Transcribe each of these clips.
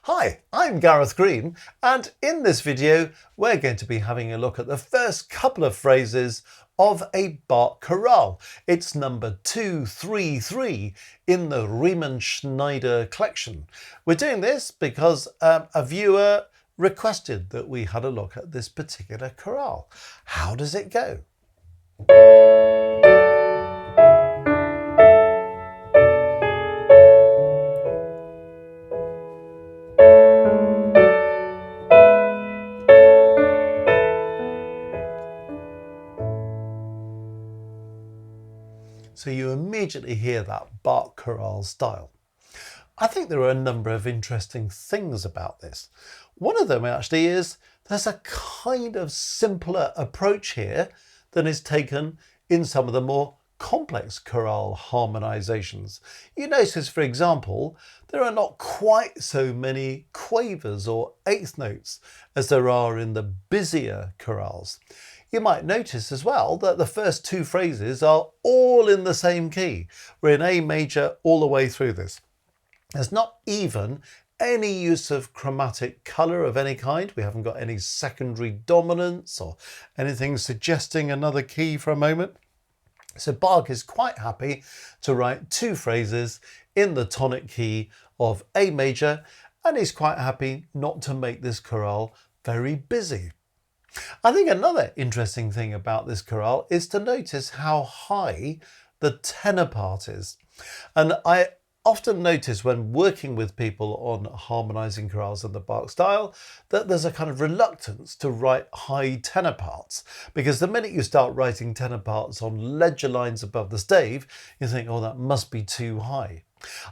Hi, I'm Gareth Green, and in this video we're going to be having a look at the first couple of phrases of a Bach chorale. It's number 233 in the Riemann-Schneider collection. We're doing this because a viewer requested that we had a look at this particular chorale. How does it go? So you immediately hear that Bach chorale style. I think there are a number of interesting things about this. One of them actually is there's a kind of simpler approach here than is taken in some of the more complex chorale harmonizations. You notice, for example, there are not quite so many quavers or eighth notes as there are in the busier chorales. You might notice as well that the first two phrases are all in the same key. We're in A major all the way through this. There's not even any use of chromatic colour of any kind. We haven't got any secondary dominance or anything suggesting another key for a moment. So Bach is quite happy to write two phrases in the tonic key of A major, and he's quite happy not to make this chorale very busy. I think another interesting thing about this chorale is to notice how high the tenor part is. And I often notice when working with people on harmonizing chorales in the Bach style that there's a kind of reluctance to write high tenor parts, because the minute you start writing tenor parts on ledger lines above the stave, you think, oh, that must be too high.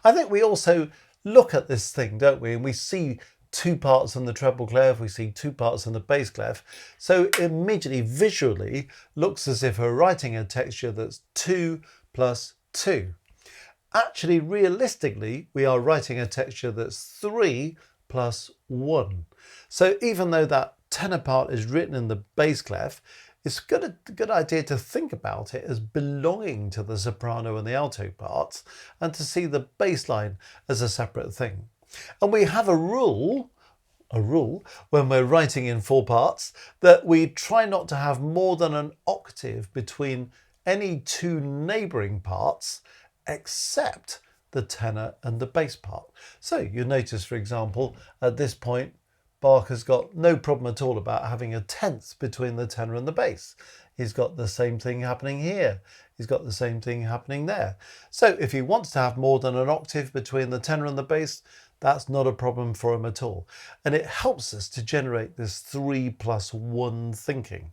I think we also look at this thing, don't we, and we see two parts in the treble clef, we see two parts in the bass clef, so immediately visually looks as if we're writing a texture that's 2 plus 2. Actually, realistically, we are writing a texture that's 3 plus 1. So even though that tenor part is written in the bass clef, it's a good idea to think about it as belonging to the soprano and the alto parts, and to see the bass line as a separate thing. And we have a rule when we're writing in four parts, that we try not to have more than an octave between any two neighbouring parts, except the tenor and the bass part. So you notice, for example, at this point, Bach has got no problem at all about having a tenth between the tenor and the bass. He's got the same thing happening here. He's got the same thing happening there. So if he wants to have more than an octave between the tenor and the bass, that's not a problem for him at all. And it helps us to generate this 3 plus 1 thinking.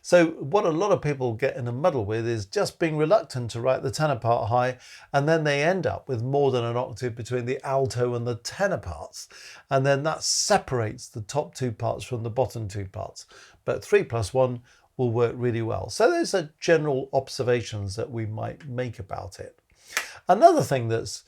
So what a lot of people get in a muddle with is just being reluctant to write the tenor part high, and then they end up with more than an octave between the alto and the tenor parts. And then that separates the top two parts from the bottom two parts. But 3 plus 1 will work really well. So those are general observations that we might make about it. Another thing that's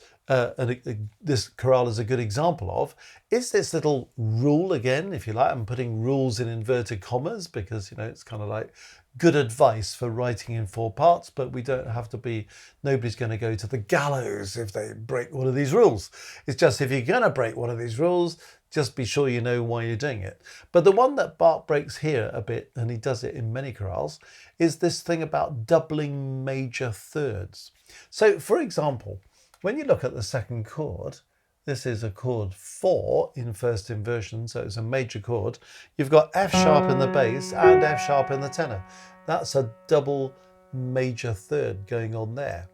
this chorale is a good example of is this little rule again, if you like. I'm putting rules in inverted commas because, you know, it's kind of like good advice for writing in four parts, but we don't have to be, nobody's going to go to the gallows if they break one of these rules. It's just, if you're going to break one of these rules, just be sure you know why you're doing it. But the one that Bach breaks here a bit, and he does it in many chorales, is this thing about doubling major thirds. So for example, when you look at the second chord, this is a chord 4 in first inversion, so it's a major chord. You've got F sharp in the bass and F sharp in the tenor. That's a double major third going on there.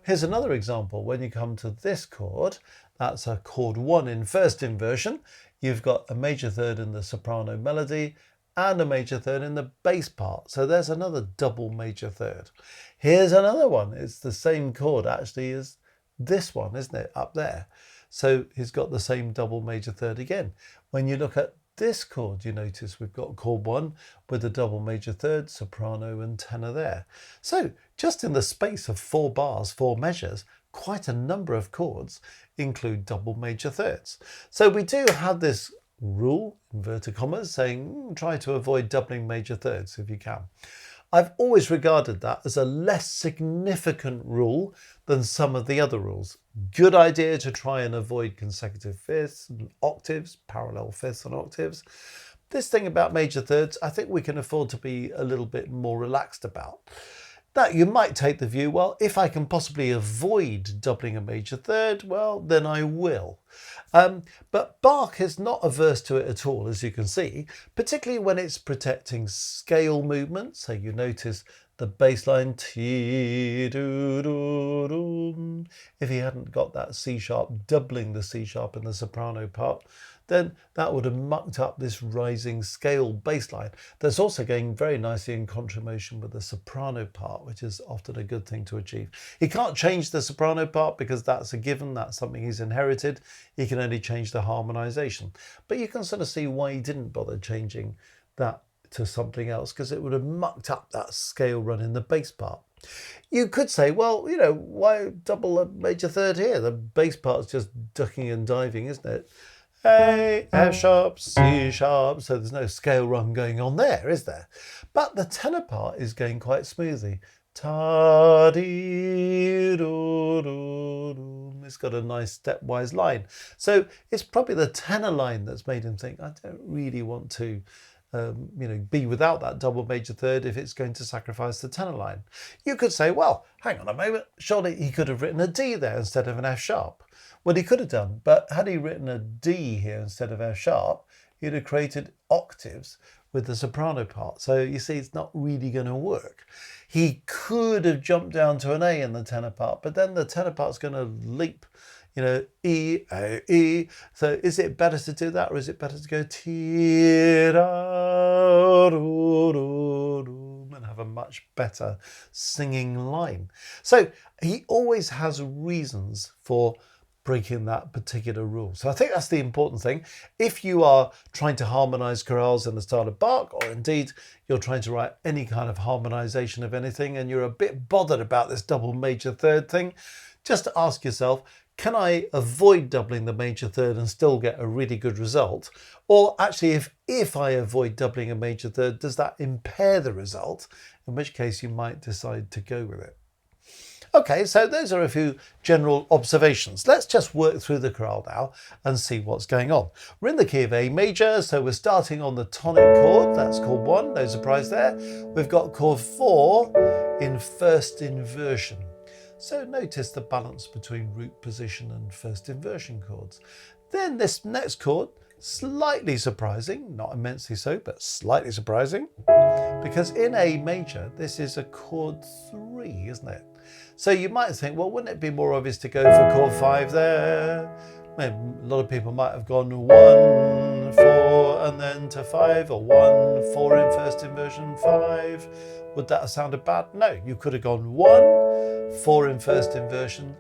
Here's another example. When you come to this chord, that's a chord 1 in first inversion. You've got a major third in the soprano melody and a major third in the bass part. So there's another double major third. Here's another one. It's the same chord actually as this one, isn't it, up there? So he's got the same double major third again. When you look at this chord, you notice we've got chord 1 with a double major third, soprano and tenor there. So just in the space of 4 bars, 4 measures, quite a number of chords include double major thirds. So we do have this rule, inverted commas, saying try to avoid doubling major thirds if you can. I've always regarded that as a less significant rule than some of the other rules. Good idea to try and avoid consecutive fifths and octaves, parallel fifths and octaves. This thing about major thirds, I think we can afford to be a little bit more relaxed about. Now, you might take the view, well, if I can possibly avoid doubling a major third, well, then I will. But Bach is not averse to it at all, as you can see, particularly when it's protecting scale movements. So you notice the bass line, if he hadn't got that C sharp, doubling the C sharp in the soprano part, then that would have mucked up this rising scale bass line. That's also going very nicely in contramotion with the soprano part, which is often a good thing to achieve. He can't change the soprano part because that's a given, that's something he's inherited. He can only change the harmonization. But you can sort of see why he didn't bother changing that to something else, because it would have mucked up that scale run in the bass part. You could say, well, you know, why double a major third here? The bass part's just ducking and diving, isn't it? A, F sharp, C sharp, so there's no scale run going on there, is there? But the tenor part is going quite smoothly. It's got a nice stepwise line. So it's probably the tenor line that's made him think, I don't really want to be without that double major third if it's going to sacrifice the tenor line. You could say, well, hang on a moment, surely he could have written a D there instead of an F sharp. Well, he could have done, but had he written a D here instead of F sharp, he'd have created octaves with the soprano part. So you see, it's not really going to work. He could have jumped down to an A in the tenor part, but then the tenor part's going to leap, you know, E, A, E. So is it better to do that, or is it better to go and have a much better singing line? So he always has reasons for breaking that particular rule. So I think that's the important thing. If you are trying to harmonize chorales in the style of Bach, or indeed you're trying to write any kind of harmonization of anything, and you're a bit bothered about this double major third thing, just ask yourself, can I avoid doubling the major third and still get a really good result? Or actually, if I avoid doubling a major third, does that impair the result? In which case you might decide to go with it. Okay, so those are a few general observations. Let's just work through the chorale now and see what's going on. We're in the key of A major, so we're starting on the tonic chord. That's chord 1, no surprise there. We've got chord 4 in first inversion. So notice the balance between root position and first inversion chords. Then this next chord, slightly surprising, not immensely so, but slightly surprising, because in A major, this is a chord 3, isn't it? So you might think, well, wouldn't it be more obvious to go for chord 5 there? Maybe a lot of people might have gone 1, 4, and then to 5, or 1, 4 in first inversion, 5. Would that have sounded bad? No, you could have gone 1, 4 in first inversion,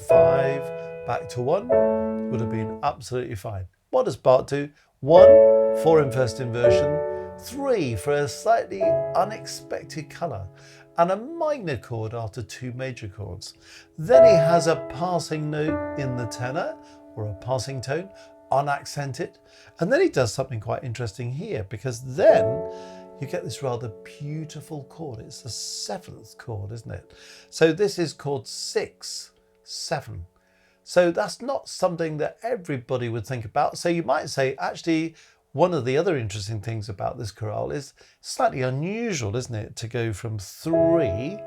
5, back to 1, would have been absolutely fine. What does Bach do? 1, 4 in first inversion, 3 for a slightly unexpected colour, and a minor chord after 2 major chords. Then he has a passing note in the tenor, or a passing tone, unaccented. And then he does something quite interesting here, because then you get this rather beautiful chord. It's the 7th chord, isn't it? So this is chord 6, 7. So that's not something that everybody would think about. So you might say, actually, one of the other interesting things about this chorale is slightly unusual, isn't it, to go from 3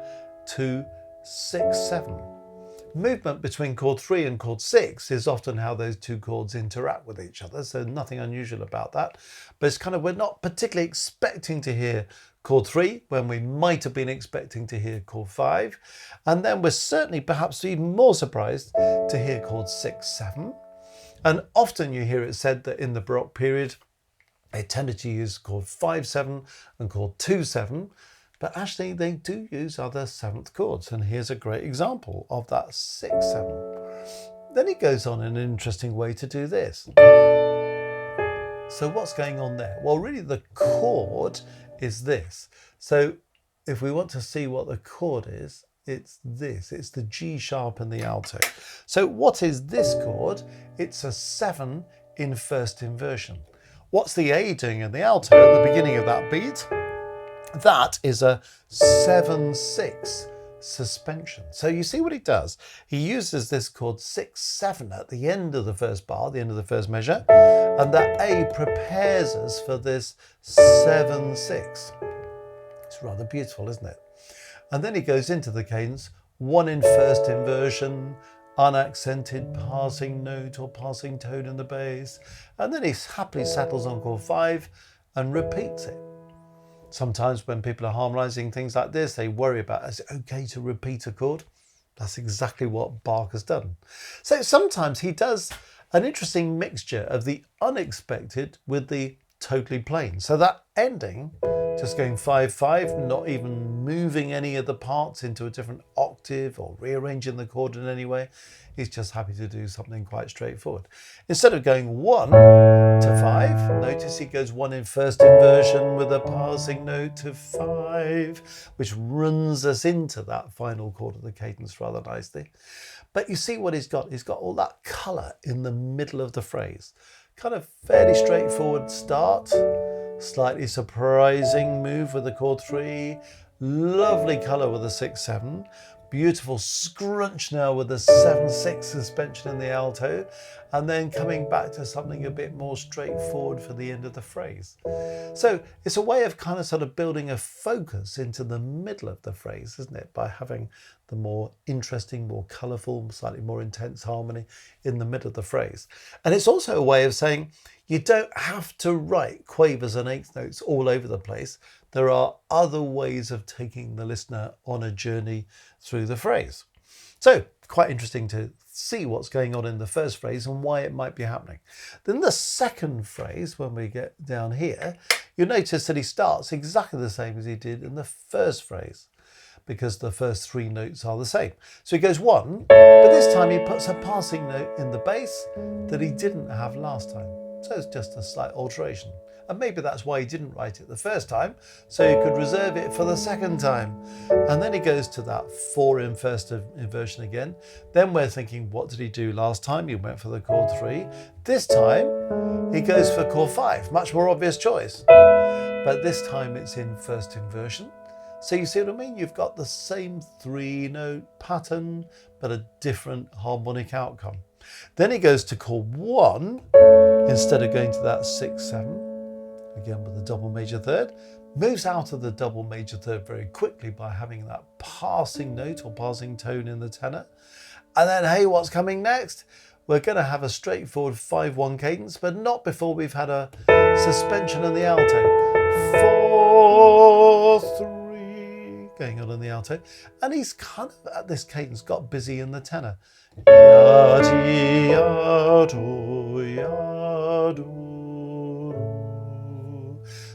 to 6, 7. Movement between chord 3 and chord 6 is often how those two chords interact with each other, so nothing unusual about that. But it's kind of, we're not particularly expecting to hear chord 3 when we might have been expecting to hear chord 5. And then we're certainly perhaps even more surprised to hear chord 6, 7. And often you hear it said that in the Baroque period, they tended to use chord 5, 7 and chord 2, 7, but actually they do use other 7th chords. And here's a great example of that 6, 7. Then he goes on in an interesting way to do this. So what's going on there? Well, really the chord is this. So if we want to see what the chord is, it's this. It's the G sharp and the alto. So what is this chord? It's a 7 in first inversion. What's the A doing in the alto at the beginning of that beat? That is a 7/6 suspension. So you see what he does? He uses this chord 6/7 at the end of the first bar, the end of the first measure, and that A prepares us for this 7/6. It's rather beautiful, isn't it? And then he goes into the cadence, 1 in first inversion, unaccented passing note or passing tone in the bass, and then he happily settles on chord 5 and repeats it. Sometimes when people are harmonizing things like this, they worry about, is it okay to repeat a chord? That's exactly what Bach has done. So sometimes he does an interesting mixture of the unexpected with the totally plain. So that ending, just going 5/5, not even moving any of the parts into a different octave or rearranging the chord in any way. He's just happy to do something quite straightforward. Instead of going 1 to 5, notice he goes 1 in first inversion with a passing note to 5, which runs us into that final chord of the cadence rather nicely. But you see what he's got? He's got all that colour in the middle of the phrase. Kind of fairly straightforward start, slightly surprising move with the chord 3, lovely colour with the 6/7, beautiful scrunch now with the 7/6 suspension in the alto, and then coming back to something a bit more straightforward for the end of the phrase. So it's a way of kind of sort of building a focus into the middle of the phrase, isn't it? By having the more interesting, more colourful, slightly more intense harmony in the middle of the phrase. And it's also a way of saying you don't have to write quavers and eighth notes all over the place. There are other ways of taking the listener on a journey through the phrase. So quite interesting to see what's going on in the first phrase and why it might be happening. Then the second phrase, when we get down here, you'll notice that he starts exactly the same as he did in the first phrase, because the first 3 notes are the same. So he goes 1, but this time he puts a passing note in the bass that he didn't have last time. So it's just a slight alteration. And maybe that's why he didn't write it the first time, so he could reserve it for the second time. And then he goes to that 4 in first inversion again. Then we're thinking, what did he do last time? He went for the chord 3. This time he goes for chord 5, much more obvious choice. But this time it's in first inversion. So you see what I mean? You've got the same 3-note pattern, but a different harmonic outcome. Then he goes to chord 1, instead of going to that 6/7, again with the double major third, moves out of the double major third very quickly by having that passing note or passing tone in the tenor. And then, hey, what's coming next? We're going to have a straightforward 5/1 cadence, but not before we've had a suspension in the alto. 4/3 going on in the alto. And he's kind of, at this cadence, got busy in the tenor. Yadi, yadu, yadu.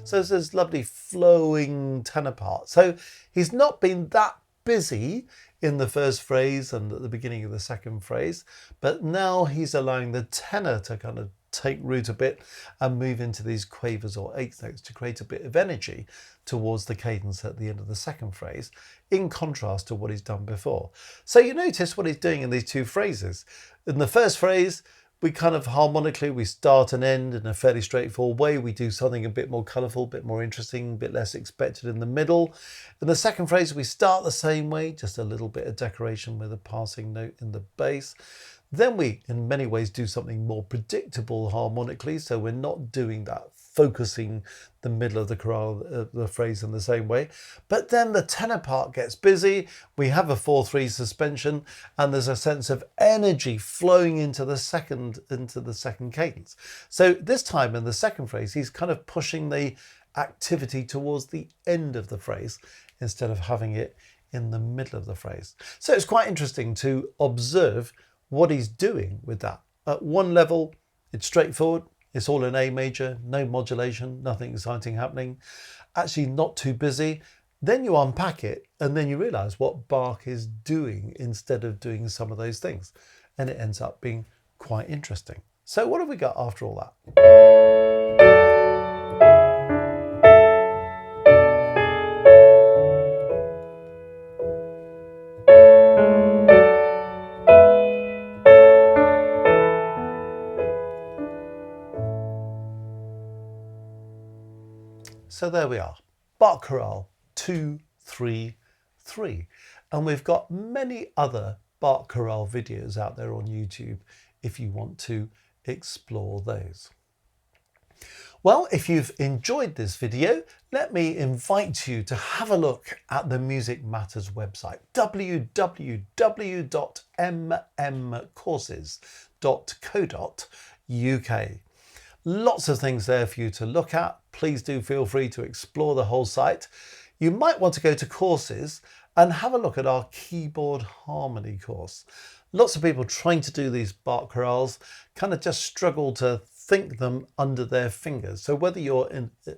So there's this lovely flowing tenor part. So he's not been that busy in the first phrase and at the beginning of the second phrase, but now he's allowing the tenor to kind of take root a bit and move into these quavers or eighth notes to create a bit of energy towards the cadence at the end of the second phrase, in contrast to what he's done before. So you notice what he's doing in these 2 phrases. In the first phrase, we kind of harmonically, we start and end in a fairly straightforward way. We do something a bit more colourful, a bit more interesting, a bit less expected in the middle. In the second phrase, we start the same way, just a little bit of decoration with a passing note in the bass. Then we, in many ways, do something more predictable harmonically, so we're not doing that focusing the middle of the chorale, the phrase in the same way. But then the tenor part gets busy, we have a 4/3 suspension, and there's a sense of energy flowing into the second cadence. So this time in the second phrase, he's kind of pushing the activity towards the end of the phrase instead of having it in the middle of the phrase. So it's quite interesting to observe what he's doing with that. At one level, it's straightforward. It's all in A major, no modulation, nothing exciting happening. Actually not too busy. Then you unpack it and then you realise what Bach is doing instead of doing some of those things. And it ends up being quite interesting. So what have we got after all that? So there we are, Bach Chorale 2, 3, 3. And we've got many other Bach Chorale videos out there on YouTube if you want to explore those. Well, if you've enjoyed this video, let me invite you to have a look at the Music Matters website, www.mmcourses.co.uk. Lots of things there for you to look at. Please do feel free to explore the whole site. You might want to go to courses and have a look at our keyboard harmony course. Lots of people trying to do these Bach chorales kind of just struggle to think them under their fingers. So whether you're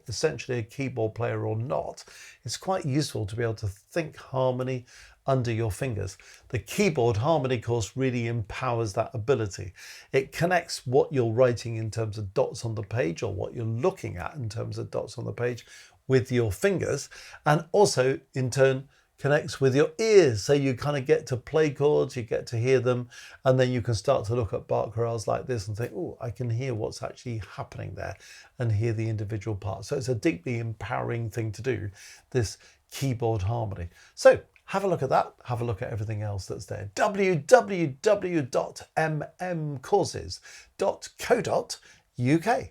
essentially a keyboard player or not, it's quite useful to be able to think harmony under your fingers. The keyboard harmony course really empowers that ability. It connects what you're writing in terms of dots on the page, or what you're looking at in terms of dots on the page, with your fingers, and also in turn connects with your ears, so you kind of get to play chords, you get to hear them, and then you can start to look at Bach chorales like this and think, oh, I can hear what's actually happening there, and hear the individual parts. So it's a deeply empowering thing to do, this keyboard harmony. So have a look at that, have a look at everything else that's there. www.mmcourses.co.uk